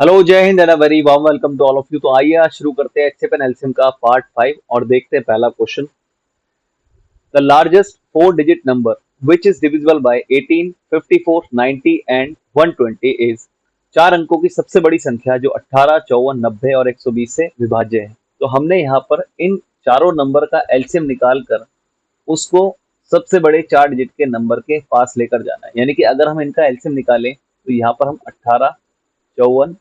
Hello, जय हिंद and a very warm welcome to all of you. तो आइए आज शुरू करते हैं एचएफएन एलसीएम का पार्ट 5 और देखते हैं पहला question. The largest four digit number which is divisible by 18, 54, 90 and 120 is. चार अंकों की सबसे बड़ी संख्या जो 18, 54, 90 और 120 से विभाज्य है। तो हमने यहाँ पर इन चारों नंबर का एलसीएम निकाल कर उसको सबसे बड़े चार डिजिट के नंबर के पास लेकर जाना है। यानी कि अगर हम इनका एलसीएम निकालें तो यहाँ पर हम 18, 54,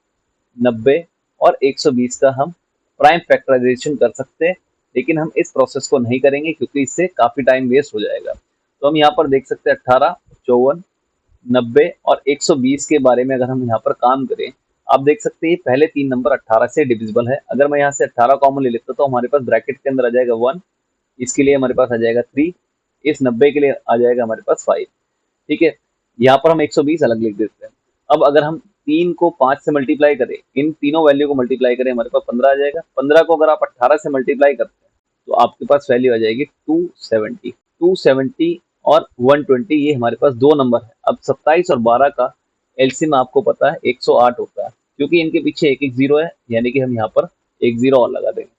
90 और 120 का हम प्राइम फैक्टराइजेशन कर सकते हैं, लेकिन हम इस प्रोसेस को नहीं करेंगे क्योंकि इससे काफी टाइम वेस्ट हो जाएगा। तो हम यहाँ पर देख सकते हैं 18, 54, 90 और 120 के बारे में अगर हम यहाँ पर काम करें, आप देख सकते हैं पहले तीन नंबर 18 से डिविजिबल है। अगर मैं यहाँ से 18 कॉमन ले लेता तो हमारे पास ब्रैकेट के अंदर आ जाएगा 1, इसके लिए हमारे पास आ जाएगा 3, इस 90 के लिए आ जाएगा हमारे पास 5। ठीक है, यहाँ पर हम 120 अलग लिख देते हैं। अब अगर हम 3 को 5 से मल्टीप्लाई करें, इन तीनों वैल्यू को मल्टीप्लाई करें, हमारे पास 15 आ जाएगा। 15 को अगर आप 18 से मल्टीप्लाई करते हैं तो आपके पास वैल्यू आ जाएगी 270 और 120। ये हमारे पास दो नंबर है। अब 27 और 12 का एलसीएम आपको पता है 108 होता है, क्योंकि इनके पीछे एक एक जीरो है, यानी कि हम यहाँ पर एक जीरो और लगा देंगे।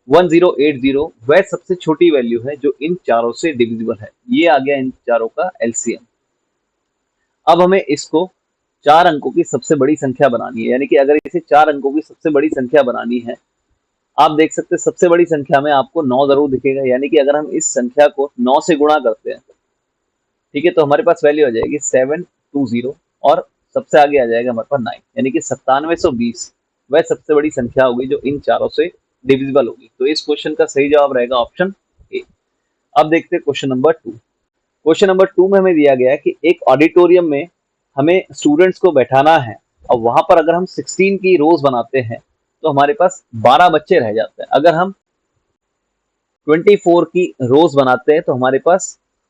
1080 वह सबसे छोटी वैल्यू है जो इन चारों से डिविजिबल है। ये आ गया इन चारों का एलसीएम। अब हमें इसको चार अंकों की सबसे बड़ी संख्या बनानी है, यानी कि अगर इसे चार अंकों की सबसे बड़ी संख्या बनानी है, आप देख सकते हैं सबसे बड़ी संख्या में आपको 9 जरूर दिखेगा। यानी कि अगर हम इस संख्या को 9 से गुणा करते हैं, ठीक है, तो हमारे पास वैल्यू आ जाएगी 720 और सबसे आगे आ जाएगा हमारे पास 9, यानी कि 9720 वह सबसे बड़ी संख्या होगी जो इन चारों से डिविजिबल होगी। तो इस क्वेश्चन का सही जवाब रहेगा ऑप्शन ए। अब देखते हैं क्वेश्चन नंबर 2। क्वेश्चन नंबर 2 में हमें दिया गया है कि एक ऑडिटोरियम में हमें स्टूडेंट्स को बैठाना है और वहां पर अगर हम 16 की रोज बनाते हैं तो हमारे पास 12 बच्चे रह जाते हैं। अगर हम 24 की रोज बनाते हैं तो हमारे पास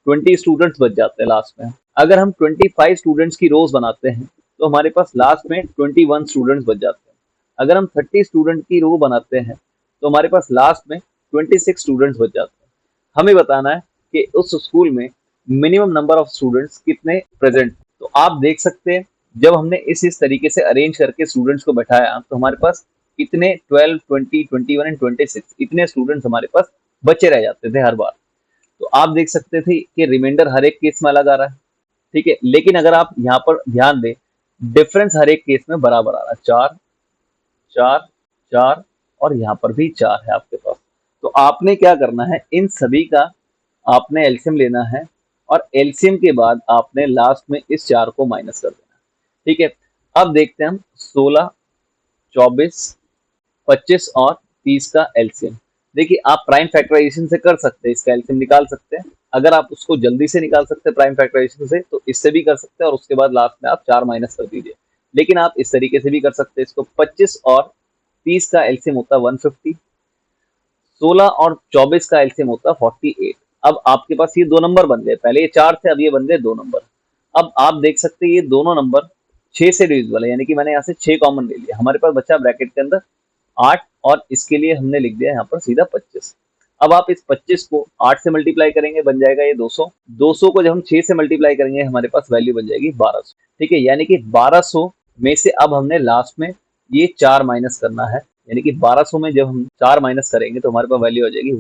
20 स्टूडेंट्स बच जाते हैं लास्ट में। अगर हम 25 स्टूडेंट्स की रोज बनाते हैं तो हमारे पास लास्ट में 21 स्टूडेंट्स बच जाते हैं। अगर हम 30 स्टूडेंट की रो बनाते हैं तो हमारे पास लास्ट में 26 स्टूडेंट्स बच जाते हैं। हमें बताना है कि उस स्कूल में मिनिमम नंबर ऑफ स्टूडेंट्स कितने प्रेजेंट। तो आप देख सकते हैं जब हमने इस तरीके से अरेंज करके स्टूडेंट्स को बैठाया तो हमारे पास इतने 12, 20, 21 एंड 26 इतने स्टूडेंट्स हमारे पास बचे रह जाते थे हर बार। तो आप देख सकते थे कि रिमाइंडर हर एक केस में अलग आ रहा है। ठीक है, लेकिन अगर आप यहाँ पर ध्यान दें, डिफरेंस हर एक केस में बराबर आ रहा है, 4, 4, 4 और यहाँ पर भी 4 है आपके पास। तो आपने क्या करना है, इन सभी का आपने एलसीएम लेना है और एलसीएम के बाद आपने लास्ट में इस 4 को माइनस कर देना। ठीक है, अब देखते हैं हम 16, 24, 25 और 30 का एलसीएम। देखिए, आप प्राइम फैक्टराइजेशन से कर सकते हैं, इसका एलसीएम निकाल सकते हैं। अगर आप उसको जल्दी से निकाल सकते हैं प्राइम फैक्टराइजेशन से तो इससे भी कर सकते हैं और उसके बाद लास्ट में आप 4 माइनस कर दीजिए। लेकिन आप इस तरीके से भी कर सकते हैं इसको। 25 और 30 का एलसीएम होता है 150, 16 और 24 का एलसीएम होता है 48। अब आपके पास ये दो नंबर बन गए, पहले ये 4 थे, अब ये बन गए 2 नंबर। अब आप देख सकते हैं ये दोनों नंबर 6 से डिविजिबल है, यानी कि मैंने यहाँ से 6 कॉमन ले लिया। हमारे पास बचा ब्रैकेट के अंदर 8 और इसके लिए हमने लिख दिया यहाँ पर सीधा 25। अब आप इस 25 को 8 से मल्टीप्लाई करेंगे, बन जाएगा ये 200। 200 को जब हम 6 से मल्टीप्लाई करेंगे हमारे पास वैल्यू बन जाएगी 1200। ठीक है, यानी कि 1200 में से अब हमने लास्ट में ये 4 माइनस करना है, यानी कि 1200 में जब हम 4 माइनस करेंगे तो हमारे पास वैल्यू हो जाएगी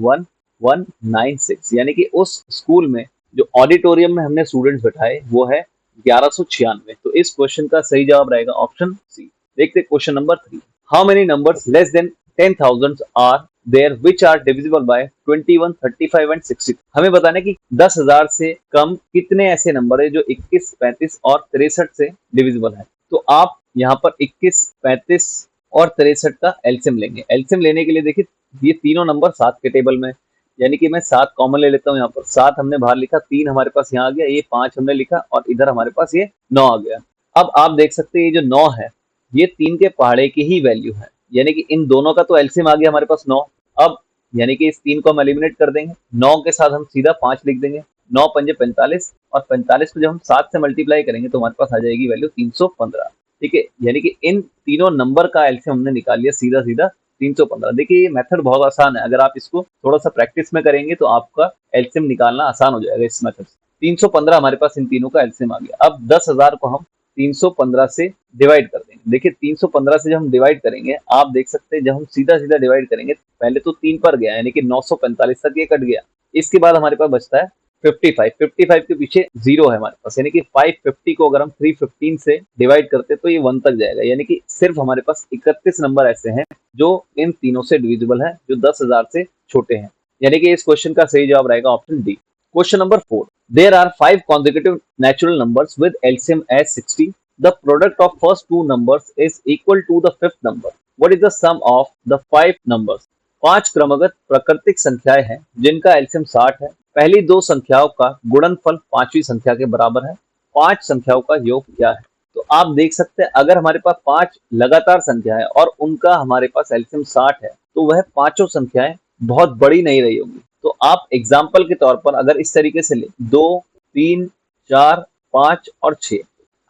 1196। यानी कि उस स्कूल में जो ऑडिटोरियम में हमने स्टूडेंट्स बैठाए वो है 1196। तो इस क्वेश्चन का सही जवाब रहेगा ऑप्शन सी। देखते question number 3। How many numbers less than 10,000 are there which are divisible by 21, 35 and 60। हमें बताना है कि 10,000 से कम कितने ऐसे नंबर है जो 21, 35 और 63 से डिविजिबल है। तो आप यहाँ पर 21, 35 और 63 का एलसीएम लेंगे। एलसीएम लेने के लिए देखिए ये तीनों नंबर 7 के टेबल में, यानी कि मैं 7 कॉमन ले लेता हूँ। यहाँ पर 7 हमने बाहर लिखा, 3 हमारे पास यहाँ आ गया, ये 5 हमने लिखा और इधर हमारे पास ये 9 आ गया। अब आप देख सकते हैं ये जो 9 है ये 3 के पहाड़े की ही वैल्यू है, यानी कि इन दोनों का तो एलसीएम आ गया हमारे पास 9। अब यानी कि इस 3 को हम एलिमिनेट कर देंगे, 9 के साथ हम सीधा 5 लिख देंगे, 9 पंजे 45 और 45 को जब हम 7 से मल्टीप्लाई करेंगे तो हमारे पास आ जाएगी वैल्यू 315। ठीक है, यानी कि इन तीनों नंबर का एलसीएम हमने निकाल लिया सीधा सीधा 315। देखिए ये मेथड बहुत आसान है, अगर आप इसको थोड़ा सा प्रैक्टिस में करेंगे तो आपका एलसीएम निकालना आसान हो जाएगा इस मेथड से। 315 हमारे पास इन तीनों का एलसीएम आ गया। अब 10,000 को हम 315 से डिवाइड कर देंगे। देखिए 315 से जब हम डिवाइड करेंगे, आप देख सकते हैं जब हम सीधा-सीधा डिवाइड करेंगे, पहले तो 3 पर गया यानी कि 945 तक ये कट गया। इसके बाद हमारे पास बचता है 55। 55 के पीछे 0 है हमारे पास, यानी कि 550 को अगर हम 315 से डिवाइड करते तो ये 1 तक जाएगा, यानी कि सिर्फ हमारे पास 31 नंबर ऐसे हैं जो इन तीनों से डिविजिबल है, जो 10,000 से छोटे हैं। यानी कि इस क्वेश्चन का सही जवाब रहेगा option D. Question number 4, there are 5 consecutive natural numbers with LCM as 60. The product of first two numbers is equal to the fifth number. What is the sum of the 5 numbers? 5 क्रमगत प्राकृतिक संख्याएं हैं जिनका LCM 60 है। पहली दो संख्याओं का गुणनफल पांचवी संख्या के बराबर है। 5 संख्याओं का योग क्या है? तो आप देख सकते हैं अगर हमारे पास 5 लगातार संख्या है और उनका हमारे पास एलसीएम 60 है तो वह पांचों संख्याएं बहुत बड़ी नहीं रही होंगी। तो आप एग्जाम्पल के तौर पर अगर इस तरीके से ले 2, 3, 4, 5 और 6,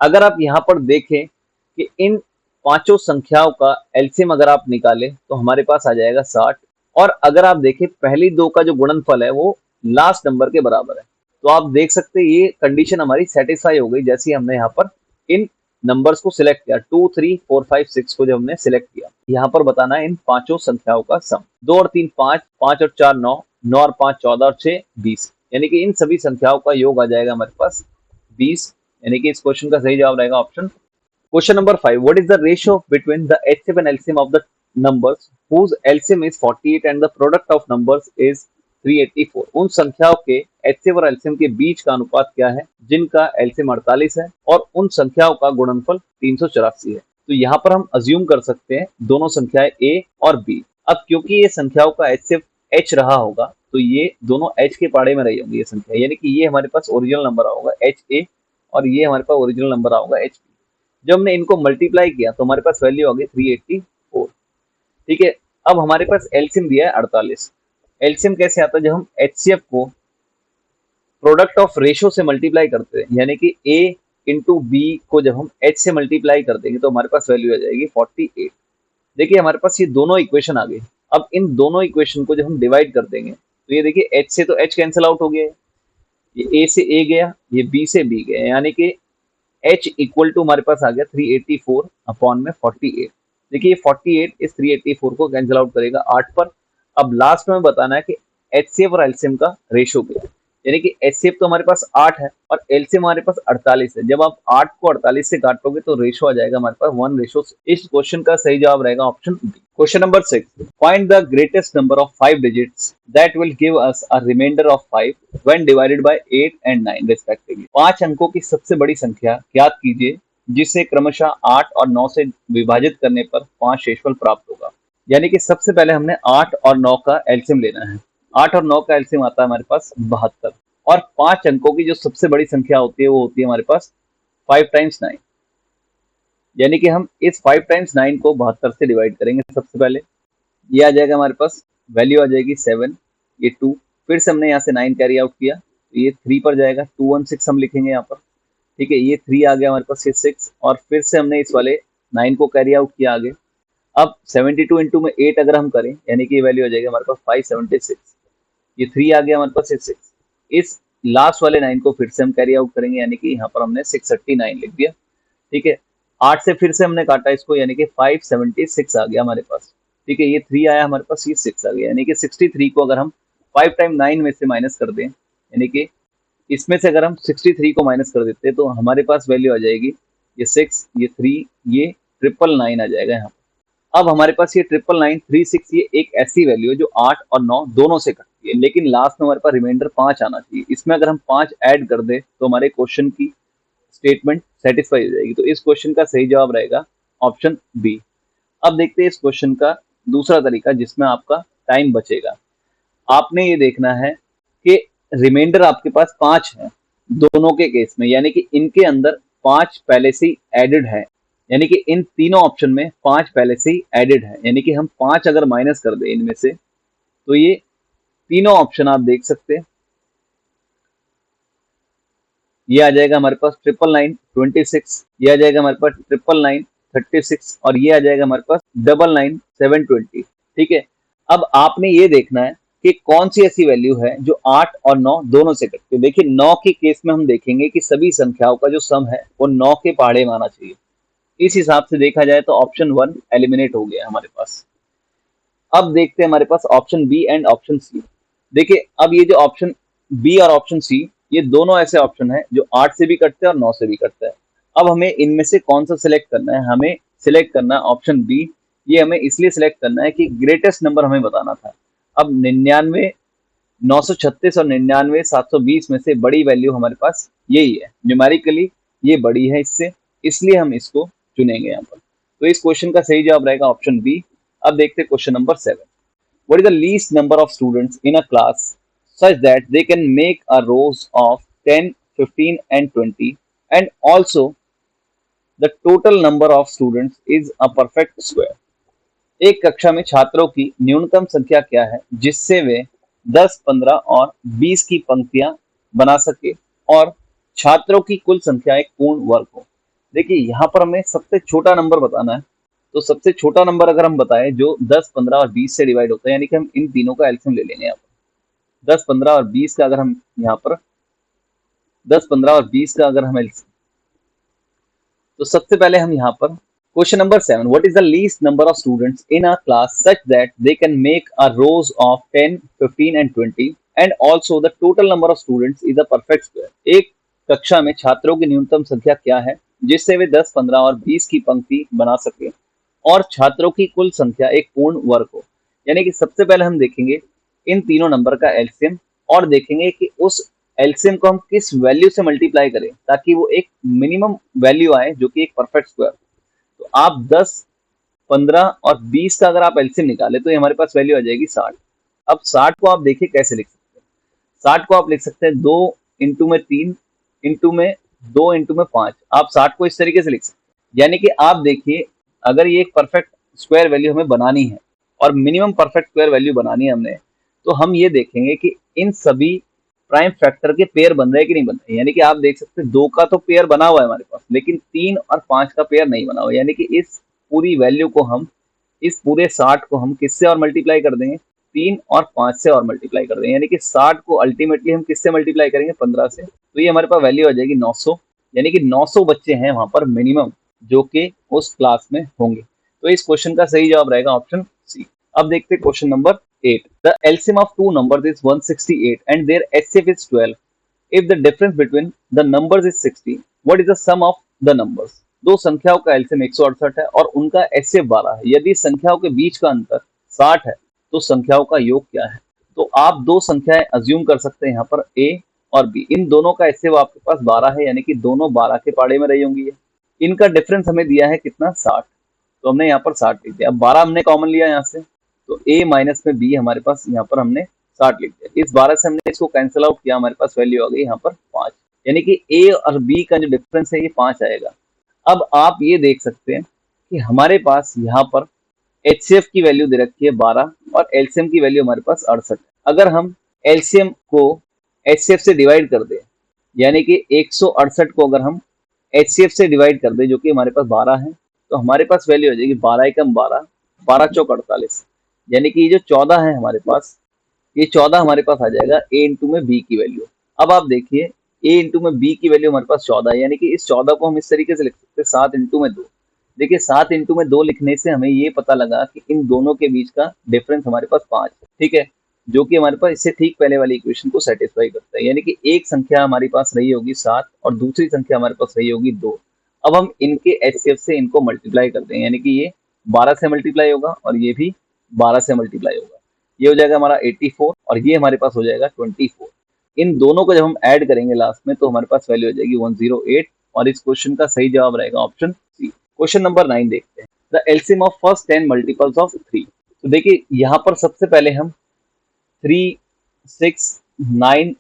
अगर आप यहाँ पर देखें कि इन पांचों संख्याओं का एलसीएम अगर आप निकालें तो हमारे पास आ जाएगा 60, और अगर आप देखें पहली दो का जो गुणनफल है वो लास्ट नंबर के बराबर है। तो आप देख सकते हैं ये कंडीशन हमारी सेटिस्फाई हो गई जैसे हमने यहाँ पर इन नंबर्स को सिलेक्ट किया, 2, 3, 4, 5, 6 को जब हमने सिलेक्ट किया। यहाँ पर बताना है इन पांचों संख्याओं का सम। 2 और 3 5, 5 और 4 9, 9 और 5 14 और 6 20, यानी कि इन सभी संख्याओं का योग आ जाएगा हमारे पास 20, यानी कि इस क्वेश्चन का सही जवाब रहेगा option. Question number 5, what is the ratio between the HCF and LCM of the numbers whose LCM is 48 and the product of numbers is 384? उन संख्याओं के HCF और LCM के बीच का अनुपात क्या है जिनका LCM 48 है और उन संख्याओं का गुणनफल 384 है? तो यहाँ पर हम अज्यूम कर सकते हैं दोनों संख्याएं A और B। अब क्योंकि ये संख्याओं का HCF H रहा होगा तो ये दोनों H के पाड़े में रही होंगी ये संख्या, यानी कि ये हमारे पास ओरिजिनल नंबर होगा HA और ये हमारे पास ओरिजिनल नंबर होगा HP। जब हमने इनको मल्टीप्लाई किया तो हमारे पास वैल्यू आ गई 384। ठीक है, अब हमारे पास एलसीएम दिया है 48। एलसीएम कैसे आता है? जब हम एचसीएफ को प्रोडक्ट ऑफ रेशो से मल्टीप्लाई करते हैं, यानी कि ए इंटू बी को जब हम एच से मल्टीप्लाई कर देंगे तो हमारे पास वैल्यू आ जाएगी 48। देखिए हमारे पास ये दोनों इक्वेशन आ गई। अब इन दोनों इक्वेशन को जब हम डिवाइड कर देंगे तो ये देखिए एच से तो एच कैंसिल आउट हो गया है, ये ए से ए गया, ये बी से बी गया, यानी कि H इक्वल टू हमारे पास आ गया 384 अपॉन में 48। देखिए 48 इस 384 को कैंसिल आउट करेगा 8 पर। अब लास्ट में बताना है कि HCF और LCM का रेशो क्या है, यानी कि HCF तो हमारे पास 8 है और LCM हमारे पास 48 है। जब आप 8 को 48 से काटोगे तो रेशो आ जाएगा हमारे पास 1:6। इस क्वेश्चन का सही जवाब रहेगा option B. Question number 6, find the greatest number of 5 digits that will give us a remainder of 5 when divided by 8 and 9 respectively. 5 अंकों की सबसे बड़ी संख्या ज्ञात कीजिए जिसे क्रमशः 8 और 9 से विभाजित करने पर 5 शेषफल प्राप्त होगा। यानी कि सबसे पहले हमने 8 और 9 का एलसीएम लेना है। 8 और 9 का एलसीएम आता है हमारे पास 72, और 5 अंकों की जो सबसे बड़ी संख्या होती है वो होती है हमारे पास 5 टाइम्स 9, यानी कि हम इस 5 टाइम्स 9 को 72 से डिवाइड करेंगे। सबसे पहले ये आ जाएगा हमारे पास, वैल्यू आ जाएगी 7, ये 2, फिर से हमने यहाँ से 9 कैरी आउट किया तो ये 3 पर जाएगा, 216 हम लिखेंगे यहाँ पर। ठीक है, ये 3 आ गया हमारे पास, ये 6, और फिर से हमने इस वाले 9 को कैरी आउट किया आगे। अब 72 इंटू में 8 अगर हम करें यानी कि ये वैल्यू आ जाएगी हमारे पास 576, ये 3 आ गया हमारे पास, ये 6। इस लास्ट वाले 9 को फिर से हम कैरी आउट करेंगे यानी कि यहाँ पर हमने 639 लिख दिया। ठीक है, 8 से फिर से हमने काटा इसको यानी कि 576 आ गया हमारे पास। ठीक है, ये 3 आया हमारे पास, ये 6 आ गया, यानी कि 63 को अगर हम 5 टाइम 9 में से माइनस कर दें, यानी कि इसमें से अगर हम 63 को माइनस कर देते हैं तो हमारे पास वैल्यू आ जाएगी ये 6, ये 3, ये 999 आ जाएगा यहाँ पर। अब हमारे पास ये 999, 36 ये एक ऐसी वैल्यू है जो 8 और 9 दोनों से कटती है, लेकिन लास्ट में हमारे पास रिमाइंडर 5 आना चाहिए। इसमें अगर हम 5 ऐड कर दें तो हमारे क्वेश्चन की स्टेटमेंट सेटिस्फाई हो जाएगी। तो इस क्वेश्चन का सही जवाब रहेगा ऑप्शन बी। अब देखते हैं इस क्वेश्चन का दूसरा तरीका जिसमें आपका टाइम बचेगा। आपने ये देखना है कि रिमाइंडर आपके पास 5 है दोनों के केस में, यानी कि इनके अंदर 5 पहले से ही एडेड है, यानी कि इन तीनों ऑप्शन में 5 पहले से ही एडेड है, यानी कि हम 5 अगर माइनस कर दें इनमें से तो ये तीनों ऑप्शन आप देख सकते हैं, ये आ जाएगा हमारे पास 999 26, ये आ जाएगा हमारे पास 999 36, और ये आ जाएगा हमारे पास 999 720। ठीक है, अब आपने ये देखना है कि कौन सी ऐसी वैल्यू है जो 8 और 9 दोनों से कटती है। देखिए 9 के केस में हम देखेंगे कि सभी संख्याओं का जो सम है वो 9 के पहाड़े में आना चाहिए। इस हिसाब से देखा जाए तो ऑप्शन 1 एलिमिनेट हो गया हमारे पास। अब देखते हैं हमारे पास option B and option C. देखिए अब ये जो ऑप्शन बी और ऑप्शन सी, ये दोनों ऐसे ऑप्शन है जो 8 से भी कटते हैं और 9 से भी कटते हैं। अब हमें इनमें से कौन सा सिलेक्ट करना है? हमें सिलेक्ट करना है ऑप्शन बी। ये हमें इसलिए सिलेक्ट करना है कि ग्रेटेस्ट नंबर हमें बताना था। अब 99 936 और 99 720 में से बड़ी वैल्यू हमारे पास यही है, न्यूमेरिकली ये बड़ी है इससे, इसलिए हम इसको चुनेंगे यहाँ पर। तो इस क्वेश्चन का सही जवाब रहेगा ऑप्शन बी। अब देखते हैं question number 7। What is the least number of students in a class such that they can make a rows of 10, 15 and 20 and also the total number of students is a perfect square? एक कक्षा में छात्रों की न्यूनतम संख्या क्या है जिससे वे 10, 15 और 20 की पंक्तियां बना सके और छात्रों की कुल संख्या एक पूर्ण वर्ग हो। देखिए यहाँ पर हमें सबसे छोटा नंबर बताना है। तो सबसे छोटा नंबर अगर हम बताएं जो 10, 15 और 20 से डिवाइड होता है, यानी कि हम इन तीनों का एलसीएम ले लेंगे यहाँ पर। 10, 15 और 20 का अगर हम यहाँ पर 10, 15 और 20 का अगर हम एलसीएम, तो सबसे पहले हम यहाँ पर question number 7, what is the least number of students in a class such that they can make a rose of 10, 15 and 20 and also the total number of students is a perfect square? एक कक्षा में छात्रों की न्यूनतम संख्या क्या है जिससे वे 10, 15 और 20 की पंक्ति बना सके और छात्रों की कुल संख्या एक पूर्ण वर्ग हो। यानी कि सबसे पहले हम देखेंगे इन तीनों नंबर का एलसीएम और देखेंगे कि उस एलसीएम को हम किस वैल्यू से मल्टीप्लाई करें ताकि वो एक मिनिमम वैल्यू आए जो कि एक परफेक्ट स्क्वायर। तो आप 10, 15 और 20 का अगर आप एलसीएम निकाले तो ये हमारे पास वैल्यू आ जाएगी 60। अब 60 को आप देखिए कैसे लिख सकते हैं। 60 को आप लिख सकते हैं 2 इंटू में 3 इंटू में 2 इंटू में 5। आप 60 को इस तरीके से लिख सकते हैं। यानी कि आप देखिए अगर ये एक परफेक्ट स्क्वायर वैल्यू हमें बनानी है और मिनिमम परफेक्ट स्क्वायर वैल्यू बनानी है हमने, तो हम ये देखेंगे कि इन सभी प्राइम फैक्टर के पेयर बन रहे हैं कि नहीं बन रहे। यानी कि आप देख सकते हैं 2 का तो पेयर बना हुआ है हमारे पास, लेकिन 3 और 5 का पेयर नहीं बना हुआ। यानी कि इस पूरी वैल्यू को हम, इस पूरे 60 को हम किससे और मल्टीप्लाई कर देंगे? 3 और 5 से और मल्टीप्लाई कर देंगे। यानी कि 60 को अल्टीमेटली हम किससे मल्टीप्लाई करेंगे? 15 से। तो ये हमारे पास वैल्यू आ जाएगी 900। यानी कि 900 बच्चे हैं वहां पर मिनिमम जो कि उस क्लास में होंगे। तो इस क्वेश्चन का सही जवाब रहेगा ऑप्शन सी। अब देखते हैं question number 8। The LCM of two numbers is 168 and their HCF is 12। If the difference between the numbers is 60, what is the sum of the numbers? दो संख्याओं का एलसीएम 168 है और उनका एचसीएफ 12 है। यदि संख्याओं के बीच का अंतर 60 है तो संख्याओं का योग क्या है? तो आप दो संख्याएं अज्यूम कर सकते हैं यहाँ पर a और b। इन दोनों का एचसीएफ आपके पास 12 है, यानी कि दोनों 12 के पाड़े में रही होंगी। इनका डिफरेंस हमें दिया है कितना? 60। तो हमने यहाँ पर 60 लिख दिया। अब 12 हमने कॉमन लिया यहाँ से, तो a माइनस में b हमारे पास यहाँ पर हमने 60 लिख दिया। इस 12 से हमने इसको कैंसिल आउट किया, हमारे पास वैल्यू आ गई यहाँ पर 5। यानी कि a और b का जो डिफरेंस है ये 5 आएगा। अब आप ये देख सकते हैं कि हमारे पास यहाँ पर एचसीएफ की वैल्यू दे रखी है 12 और एलसीएम की वैल्यू हमारे पास 68 है। अगर हम एलसीएम को एचसीएफ से डिवाइड कर दें, यानी कि 168 को अगर हम एचसीएफ से डिवाइड कर दें जो कि हमारे पास 12 है, तो हमारे पास वैल्यू हो जाएगी 12 एकम 12, 12 चौक 48। यानी कि ये जो 14 है हमारे पास, ये 14 हमारे पास आ जाएगा a इंटू में b की वैल्यू। अब आप देखिए a इंटू में b की वैल्यू हमारे पास 14 है, यानी कि इस 14 को हम इस तरीके से लिख सकते हैं 7 इंटू में 2। देखिए 7 इंटू में 2 लिखने से हमें ये पता लगा कि इन दोनों के बीच का डिफरेंस हमारे पास 5 है, ठीक है, जो कि हमारे पास इससे ठीक पहले वाली इक्वेशन को सेटिस्फाई करता है। यानी कि एक संख्या हमारे पास रही होगी 7 और दूसरी संख्या हमारे पास रही होगी 2। अब हम इनके एचसीएफ से इनको मल्टीप्लाई करते हैं, यानी कि ये 12 से मल्टीप्लाई होगा और ये भी 12 से मल्टीप्लाई होगा। ये हो जाएगा हमारा 84 और ये हमारे पास हो जाएगा 24। इन दोनों को जब हम ऐड करेंगे लास्ट में तो हमारे पास वैल्यू हो जाएगी 108 और इस क्वेश्चन का सही जवाब रहेगा ऑप्शन सी। क्वेश्चन नंबर 9 देखते हैं। The LCM of first 10 multiples of 3। तो देखिए यहाँ पर सबसे पहले हम 3, 6, 9,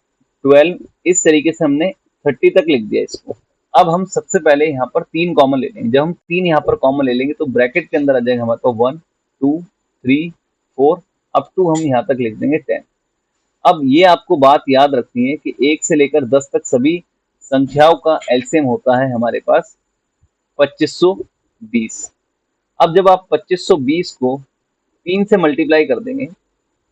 12 इस तरीके से हमने 30 तक लिख दिया इसको। अब हम सबसे पहले यहाँ पर 3 कॉमन ले लेंगे। जब हम 3 यहाँ पर कॉमन ले लेंगे तो ब्रैकेट के अंदर आ जाएगा हमारे पास 1, 2, 3, 4 अप टू हम यहाँ तक लिख देंगे 10। अब ये आपको बात याद रखनी है कि 1 से लेकर 10 तक सभी संख्याओं का एलसीएम होता है हमारे पास 2520। अब जब आप 2520 को 3 से मल्टीप्लाई कर देंगे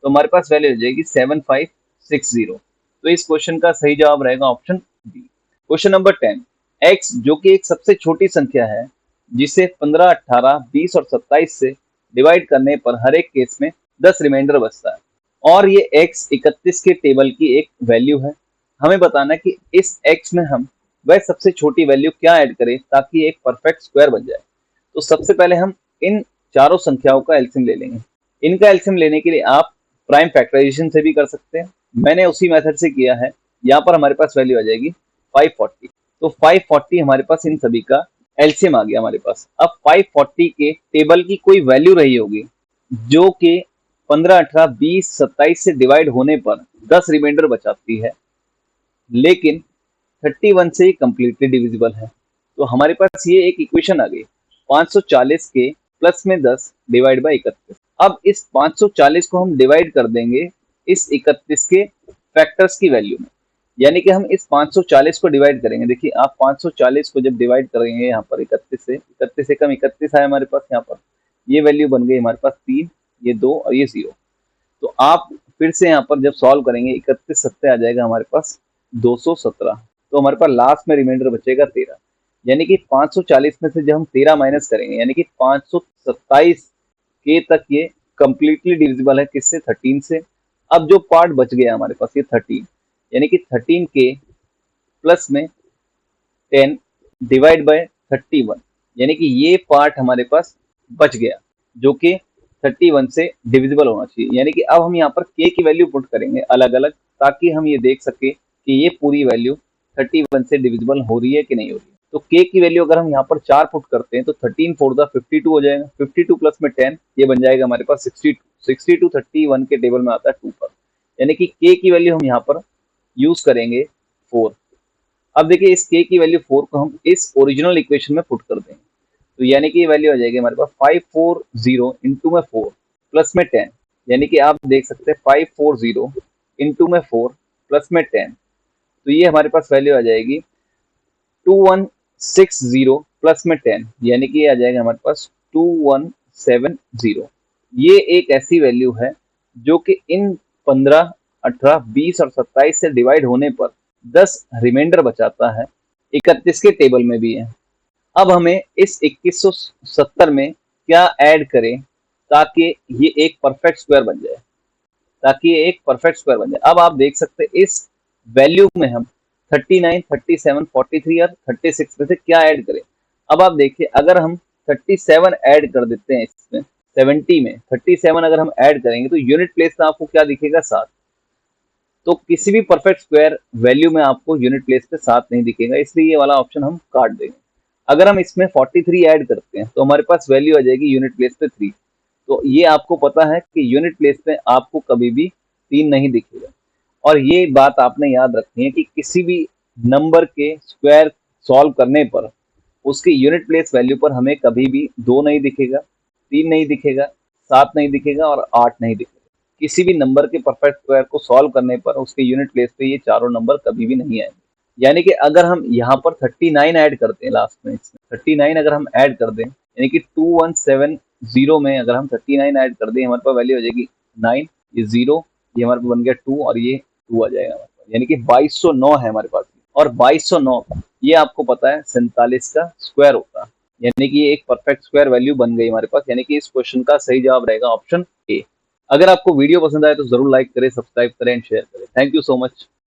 तो हमारे पास वैल्यू हो जाएगी 7560। तो इस क्वेश्चन का सही जवाब रहेगा option B. Question number 10, x जो कि एक सबसे छोटी संख्या है जिसे 15, 18, 20 और 27 से डिवाइड करने पर हर एक केस में 10 रिमाइंडर बचता है और ये x 31 के टेबल की एक वैल्यू है। हमें बताना है कि इस x में हम वह सबसे छोटी वैल्यू क्या ऐड करें ताकि एक परफेक्ट स्क्वायर बन जाए। तो सबसे पहले हम इन चारों संख्याओं का एलसीएम ले लेंगे। इनका एलसीएम लेने के लिए आप प्राइम फैक्टराइजेशन से भी कर सकते हैं, मैंने उसी मेथड से किया है। यहाँ पर हमारे पास वैल्यू आ जाएगी 540। तो 540 हमारे पास इन सभी का एलसीएम आ गया हमारे पास। अब 540 के टेबल की कोई वैल्यू रही होगी जो कि 15, 18, 20, 27 से डिवाइड होने पर 10 रिमाइंडर बचाती है, लेकिन 31 से कंप्लीटली डिविजिबल है। तो हमारे पास ये एक इक्वेशन आ गई, 540 के प्लस में 10 डिवाइड बाई 31। अब इस 540 को हम डिवाइड कर देंगे इस 31 के फैक्टर्स की वैल्यू में, यानी कि हम इस 540 को डिवाइड करेंगे। देखिए आप 540 को जब डिवाइड करेंगे यहाँ पर 31 से, 31 से कम 31 आया हमारे पास, यहाँ पर ये वैल्यू बन गई हमारे पास 3, ये 2 और ये 0। तो आप फिर से यहाँ पर जब सॉल्व करेंगे 31 सत्ते आ जाएगा हमारे पास 217। तो हमारे पास लास्ट में रिमाइंडर बचेगा 13, यानी कि 540 में से जब हम 13 माइनस करेंगे यानी कि 527 के तक ये कंप्लीटली डिविजिबल है किससे, 13 से। अब जो पार्ट बच गया हमारे पास ये 13, यानी कि 13 के प्लस में 10 डिवाइड बाय 31, यानी कि ये पार्ट हमारे पास बच गया जो कि 31 से डिविजिबल होना चाहिए। यानी कि अब हम यहाँ पर k की वैल्यू पुट करेंगे अलग अलग, ताकि हम ये देख सके कि ये पूरी वैल्यू 31 से डिविजिबल हो रही है कि नहीं हो रही है। तो k की वैल्यू अगर हम यहाँ पर 4 पुट करते हैं तो 13 4 52 हो जाएगा, 52 प्लस में 10 ये बन जाएगा हमारे पास 62। 62 31 के टेबल में आता है 2 पर, यानी कि k की वैल्यू हम यहाँ पर यूज करेंगे 4। अब देखिए इस k की वैल्यू 4 को हम इस ओरिजिनल इक्वेशन में पुट कर देंगे, तो यानी कि ये वैल्यू आ जाएगी हमारे पास 540 इंटू में 4 प्लस में 10, यानी कि आप देख सकते हैं 540 इंटू में 4 प्लस में 10, तो ये हमारे पास वैल्यू आ जाएगी 2160 प्लस में 10, यानी कि ये आ जाएगा हमारे पास 2170। ये एक ऐसी वैल्यू है जो कि इन 15, 18, 20 और 27 से डिवाइड होने पर 10 रिमाइंडर बचाता है, 31 के टेबल में भी है। अब हमें इस 2170 में क्या ऐड करें ताकि ये एक परफेक्ट स्क्वायर बन जाए, ताकि ये एक परफेक्ट स्क्वायर बन जाए। अब आप देख सकते हैं इस वैल्यू में हम 39, 37, 43 और 36 में से क्या ऐड करें। अब आप देखिए अगर हम 37 ऐड कर देते हैं इसमें 70 में 37 अगर हम ऐड करेंगे तो यूनिट प्लेस में आपको क्या दिखेगा, 7। तो किसी भी परफेक्ट स्क्वायर वैल्यू में आपको यूनिट प्लेस पे 7 नहीं दिखेगा, इसलिए ये वाला ऑप्शन हम काट देंगे। अगर हम इसमें 43 ऐड करते हैं तो हमारे पास वैल्यू आ जाएगी यूनिट प्लेस पे 3। तो ये आपको पता है कि यूनिट प्लेस पे आपको कभी भी 3 नहीं दिखेगा। और ये बात आपने याद रखनी है कि किसी भी नंबर के स्क्वायर सॉल्व करने पर उसकी यूनिट प्लेस वैल्यू पर हमें कभी भी 2 नहीं दिखेगा, 3 नहीं दिखेगा, 7 नहीं दिखेगा और 8 नहीं दिखेगा। किसी भी नंबर के परफेक्ट स्क्वायर को सॉल्व करने पर उसके यूनिट प्लेस पे ये चारों नंबर कभी भी नहीं आएंगे। यानी कि अगर हम यहाँ पर 39 ऐड करते हैं लास्ट में, इसमें 39 अगर हम ऐड कर दें यानी कि 2170 में अगर हम 39 ऐड कर दें हमारे पास वैल्यू हो जाएगी 9, ये 0, ये हमारे पास बन गया 2 और ये 2 आ जाएगा हमारे पास, यानी कि 2209 है हमारे पास। और 2209 ये आपको पता है 47 का स्क्वायर होता है, यानी कि ये एक परफेक्ट स्क्वायर वैल्यू बन गई हमारे पास। यानी कि इस क्वेश्चन का सही जवाब रहेगा ऑप्शन ए। अगर आपको वीडियो पसंद आए तो जरूर लाइक करें, सब्सक्राइब करें एंड शेयर करें। Thank you so much.